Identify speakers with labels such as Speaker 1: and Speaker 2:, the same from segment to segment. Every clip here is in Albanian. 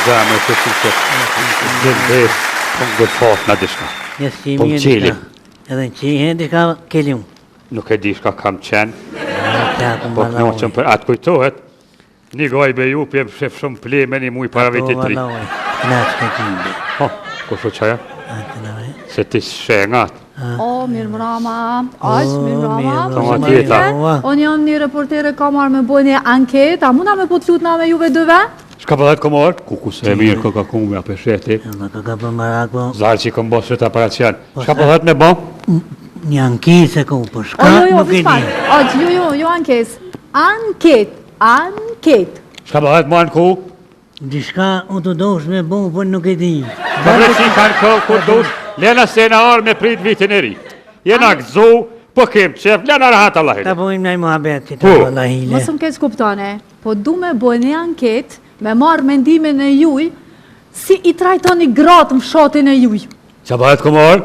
Speaker 1: Zemë, të që dhe po ngë fat në dishka. Po më qelim.
Speaker 2: Edhe në qihen dishka kelim.
Speaker 1: Nuk e di shka kam qenë. Po të noqëm për atë kujtohet. Një gaj be ju pjem shef shumë pleme një muj para vitit 3.
Speaker 2: Knaq të kimbi.
Speaker 1: Ho, ku shu qaja? Se ti shengat.
Speaker 3: O, mirë mrama. Aq, mirë mrama.
Speaker 1: Toma tjeta.
Speaker 3: Unë jam një reportere ka marrë me bojnë një anket. A muna me po të lutna me juve dëve?
Speaker 1: Shka pëllet komor? Ku se e mirë ka kumbja për sheti.
Speaker 2: Ka për marak po.
Speaker 1: Zarë që i kom bosë të aparacian. Shka pëllet me bo?
Speaker 2: Një ankes e ku, po shka nuk e di.
Speaker 3: Aq, jo ankes. Anket.
Speaker 1: Shka pëllet mo anë ku?
Speaker 2: Dishka u të dosh me bo, po nuk e di.
Speaker 1: Këpër që i kanë kohë ku dosh, lena se në arë me prit vitin e ri. Jena gëzu, po kem qef, lena rahat Allahile.
Speaker 2: Ta pojmë nëj muhabet që ta Allahile.
Speaker 3: Mësëm keq kuptone, po du me bojnë një anket, me marrë mendimin e juj, si i trajtoni gratë më shotin e juj.
Speaker 1: Qa bëhet komor?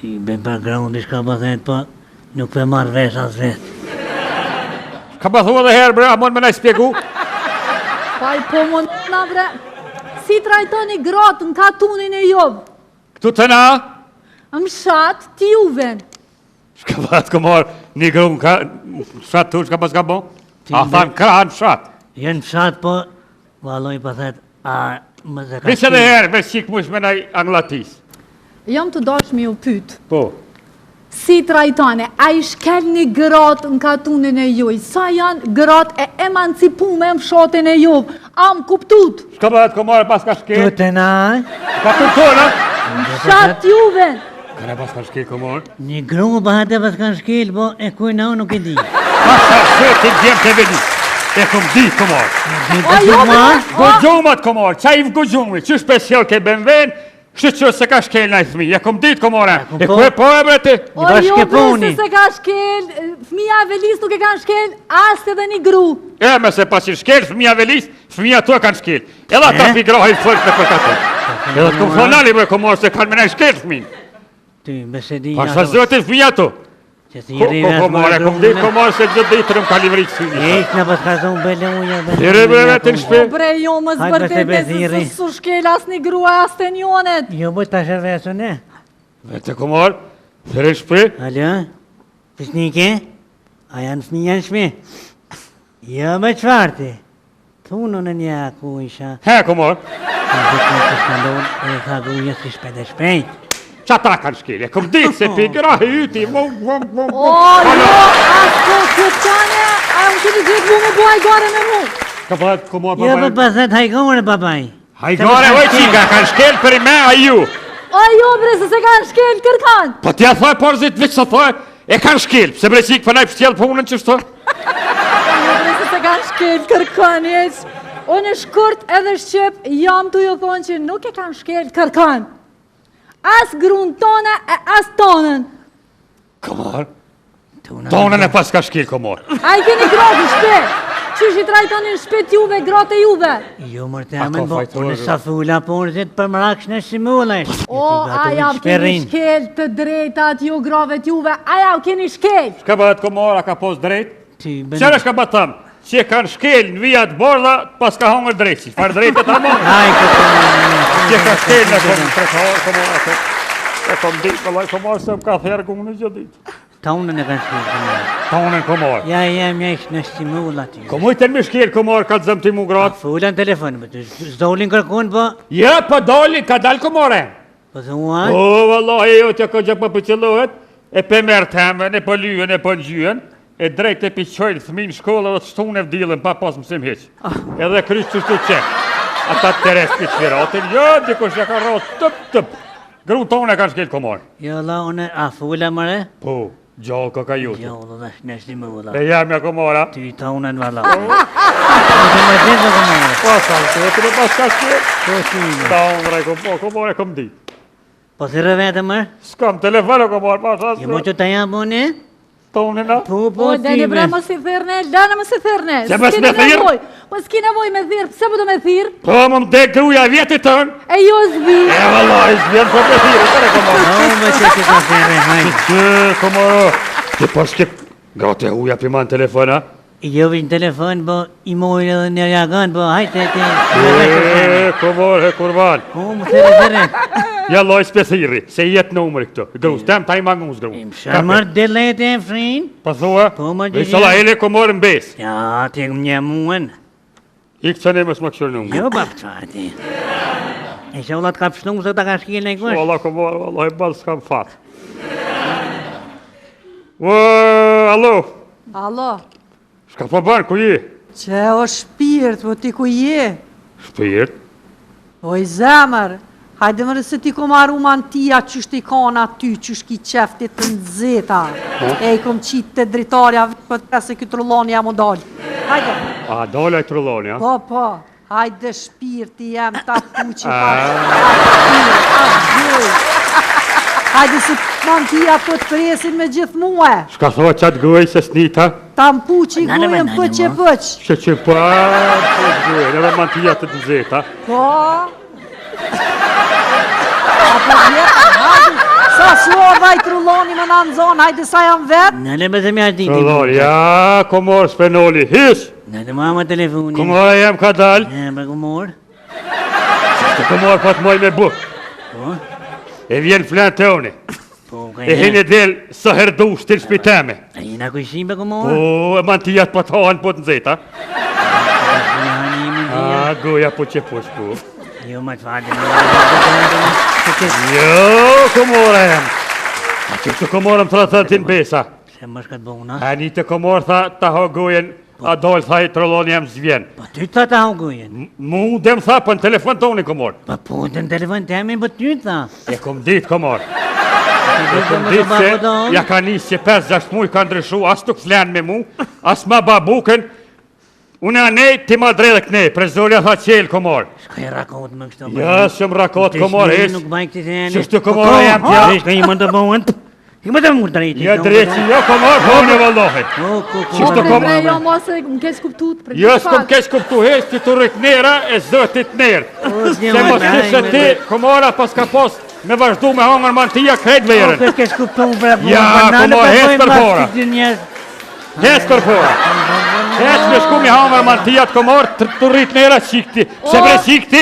Speaker 2: Si ben background ishka bëthet, po nuk për marrë vesh as vesh.
Speaker 1: Ka bëthu edhe herë bre, a mund me nëj spjegu?
Speaker 3: Paj po mund në bre, si trajtoni gratë në katunin e juv?
Speaker 1: Këtu të na?
Speaker 3: Më shatë ti juven.
Speaker 1: Shka bëhet komor, një grunë ka shatë tu, shka bëhet ka bo? A thanë kranë shatë.
Speaker 2: Jenë shatë, po, valoj pëthet, a më zë ka
Speaker 1: Visë edhe herë, me qikë mush me nëj anglatis.
Speaker 3: Jam të dashmi ju pyt.
Speaker 1: Po.
Speaker 3: Si trajtone, a i shkel një gratë në katunin e juj? Sa janë gratë e emancipume në fshatin e juv? A më kuptut?
Speaker 1: Shka bëhet komor, pas ka shkel?
Speaker 2: Tu të na,
Speaker 1: Ka të tonë?
Speaker 3: Shatë juven.
Speaker 1: Ka në pas ka shkel komor?
Speaker 2: një grunë bëhet e pas kanë shkel, po e kujna unë nuk e di.
Speaker 1: Pasha shëtin gjemë të vedi. E kom di komor.
Speaker 3: O juve,
Speaker 1: Gëgjumat komor, qa i vgëgjumi, që special ke benven, që se ka shkel në i thmi, e kom dit komore. E ku e po e bre ti?
Speaker 3: o juve se ka shkel, fëmija e velis nuk e kanë shkel, as edhe një gru.
Speaker 1: E me se pas që shkel, fëmija velis, fëmija tu e kanë shkel. Edhe ata figrohi fërk me për katë. Edhe të kom fonali bre komor, se kanë me në shkel fëmin.
Speaker 2: Ty, besedi,
Speaker 1: Pasha zëti fëmija tu.
Speaker 2: që si jiri vesh
Speaker 1: Komore, kom dit komor, se gjithë ditë rëm ka livrit fëmi.
Speaker 2: Eq në pas ka zonë bele uja.
Speaker 1: Dire bre vetë në shpe.
Speaker 3: O bre jo më
Speaker 2: Hajde,
Speaker 3: zbërtet
Speaker 2: Beziri.
Speaker 3: se su shkel as një grua as të njonet.
Speaker 2: Jo, bëjt ta shërvesu ne.
Speaker 1: Vete komor, dire në shpe.
Speaker 2: Alo, pisnike, a janë fëmija në shme? Jo, me qfarti. Thunë në një aku isha.
Speaker 1: He komor,
Speaker 2: Në gjithë në të shkandon, e ka gruja si shpejt e shpejt.
Speaker 1: qa ta kanë shkel, e kom dit se pi grahi yti, vom.
Speaker 3: O jo, as po këtane, a më këtë gjithë mu me buaj gare me mu.
Speaker 1: Ka bëhet komor,
Speaker 2: Jo, për pëthet hajgore, babaj.
Speaker 1: Hajgore, oj qika, kanë shkel për i me a ju.
Speaker 3: O jo bre se kanë shkel kërkan.
Speaker 1: Po t'ja thoj porzit vikë sa thoj, e kanë shkel, se bre qikë për nëj pështjel punën që shto.
Speaker 3: O jo bre se kanë shkel kërkan, jeq. Unë e shkurt edhe shqip, jam të ju thonë që nuk e kanë shkel kërkan. As grunë tone e as tonën.
Speaker 1: Komor, tonën e pas ka shkel komor.
Speaker 3: A i keni gratë në shpe. Qysh i trajtoni në shpet juve, gratë e juve.
Speaker 2: Jo, mërte
Speaker 1: A,
Speaker 2: amen,
Speaker 1: ka
Speaker 2: bo,
Speaker 1: fajtor,
Speaker 2: unë
Speaker 1: jo.
Speaker 2: sa thula porzit për mraksh në shimulaj.
Speaker 3: O, a ja keni shkel të drejtat ju grave t'juve, a ja keni shkel.
Speaker 1: Shka bëhet komor, a ka pos drejt?
Speaker 2: Qërë
Speaker 1: Qërë shka bëhet thëmë, që e kanë shkel në vijat bordha, pas ka hongër drejtësi. Farë drejt e të amon.
Speaker 2: Aj,
Speaker 1: Që ka shkel në kom komor atë. E kom dit, vëllaj komor, se më ka therë këmë në gjithë ditë.
Speaker 2: ta unën e kanë shkil.
Speaker 1: Tonën komor.
Speaker 2: Ja, mja ishtë në shimullat.
Speaker 1: Komujten me shkel komor, ka të zëmë ti mu gratë.
Speaker 2: Fulla në telefon, për të zdolin kërkun, po,
Speaker 1: Ja, pa doli, ka dal komore.
Speaker 2: po thua,
Speaker 1: O, vëllahi, jo t'ja ka gjak më pëqëllohet, e pe merë temën, e pe lyën, e pe njyën, e drejt e piqojnë fëmin shkolla dhe të shtunë e vdilën, pa pas mësim heq. Edhe kryç që shtu qek. Ata të teres për qviratin, jo, dikush ja ka rotë, tëp. Grunë tonë e kanë shkel komor.
Speaker 2: jo, la, unë, a fulla mëre?
Speaker 1: Po, gjallë ka ka jutë.
Speaker 2: Jo, dhe në shimullat.
Speaker 1: E jam ja komora.
Speaker 2: Ty ta unën vala. Në më gjithë dhe mëre.
Speaker 1: Pas alë, të në pas ka shkel.
Speaker 2: Po shime.
Speaker 1: Ta unë rej komore kom di.
Speaker 2: Po si rëvete mërë?
Speaker 1: S'kam telefonë komor, pas
Speaker 2: Jo, mo
Speaker 1: asë.
Speaker 2: që ta jam bune?
Speaker 1: Tonë na.
Speaker 2: Po,
Speaker 3: O, dene bre më si thirne, dene më si thirne.
Speaker 1: Se mos me thirr?
Speaker 3: Po s'ki nevoj me thirë, pse po do me thirë?
Speaker 1: Po, më mdek gruja vjetit tënë.
Speaker 3: E jo zbi.
Speaker 1: E vëllaj, s'vjen po për thirë, tëre komor.
Speaker 2: No, më që ka thire, hajde.
Speaker 1: Që, komoro, që pas ke... Gati e huja piman telefona,
Speaker 2: Jo vish në telefon, po i mojnë edhe në reagon, po hajte ti.
Speaker 1: Komor, kurban.
Speaker 2: Po, më thërë.
Speaker 1: Ja loj spesiri, se jetë numëri këtu. Grus, tem ta i mangus gru.
Speaker 2: Shamar delet e frin?
Speaker 1: Pa thua?
Speaker 2: Po, ma
Speaker 1: E shala hele komor në bes.
Speaker 2: Ja, ti këm një muën.
Speaker 1: Ik që ne mësë më këshur numër.
Speaker 2: Jo, bap qati. E që ullat ka pështung se ta ka shkil në kush?
Speaker 1: Valla komor, valla i balë s'kam fat. Alo,
Speaker 3: Alo,
Speaker 1: shka po banë, ku je?
Speaker 3: që o shpirt, po ti ku je?
Speaker 1: Shpirt?
Speaker 3: O i zemër, hajde mërë se ti ko marru mantia që shti kona ty, që shki qeftit të nëzeta. E i kom qitë të dritarja, për të se këtë rulloni jam o dollë. Hajde.
Speaker 1: A, dolla i trulloni, ja?
Speaker 3: Po, hajde shpirti jem, ta puqi pa hajde se mantia po të presin me gjithë muë.
Speaker 1: Shka thua qatë gëj se snita?
Speaker 3: Ta mpuqi gujën pëq e pëq.
Speaker 1: Që pa, po gëj, edhe mantia të nëzeta.
Speaker 3: Po. Apo vjetë, hajde, sa shluar vaj trulloni më në zonë, hajde sa jam vetë.
Speaker 2: Në le bëzë mja ti.
Speaker 1: Trulloni, ja, komor s'penoli, hish!
Speaker 2: Në le mama telefonin.
Speaker 1: Komora jem ka dal.
Speaker 2: E, për komor.
Speaker 1: Të komor pa të moj me buk.
Speaker 2: Po,
Speaker 1: E vjen flan të oni.
Speaker 2: po, ka
Speaker 1: E hene del së herdu shtil shpiteme.
Speaker 2: A jena kujshim për komor?
Speaker 1: Po, e mantijat pa të hanë po të nëzeta. A, goja po që push po.
Speaker 2: Jo, ma të fatë.
Speaker 1: Jo, komora jem. A që të komorëm të ratë të në besa.
Speaker 2: Se më shkat bona.
Speaker 1: A një të komor tha ta ha gojen, a dojnë tha i trolloni jem zvjen.
Speaker 2: Po ty të ta haugujen.
Speaker 1: Mu dem tha për në telefon të unë komor.
Speaker 2: Po po të në telefon të amin, po ty të.
Speaker 1: E kom dit komor. E kom dit se ja ka njës që 5-6 muj ka ndryshu, as nuk flen me mu, as ma babuken. Unë a nej, ti ma drejdhe kënej, prezorja tha qelë komor.
Speaker 2: Shka i rakot më kështu.
Speaker 1: Ja, shumë rakot komor,
Speaker 2: Nuk
Speaker 1: hesh.
Speaker 2: baj këti se janë.
Speaker 1: Qështu komora jam tja?
Speaker 2: Shka i më të bëhen. I më të më drejti.
Speaker 1: Ja drejti, jo komor, hone vallohi.
Speaker 3: Po
Speaker 1: Qishtë
Speaker 3: për
Speaker 1: komor?
Speaker 3: jo mos e më kesh kuptut.
Speaker 1: Jo, s'kom kesh kuptu hesh, ti të riknera e zëtit nerë. Se mos kishe ti, komora pas ka pos, me vazhdu me hangër mantia krejt verën.
Speaker 2: Po kesh kuptu për
Speaker 1: Ja, komor, hes kërpora. Hes kërpora. Hes me shku me hangër mantijat komor, të rrit nera qikti. Se bre qikti,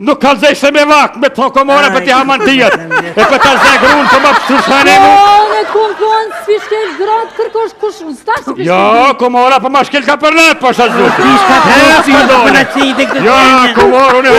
Speaker 1: nuk kalzej se me vak, me të komora për ti ha mantijat. E për të zegrunë të më pësushane mu.
Speaker 3: Në kumpon, s'pi shkel gratë kërkosh kush unë, sta s'pi shkel.
Speaker 1: Jo, komora për ma shkel ka për natë, pasha zhuti.
Speaker 2: Ishka të
Speaker 1: Hes
Speaker 2: të
Speaker 1: kërpora.
Speaker 2: të të
Speaker 1: Ja, komor, unë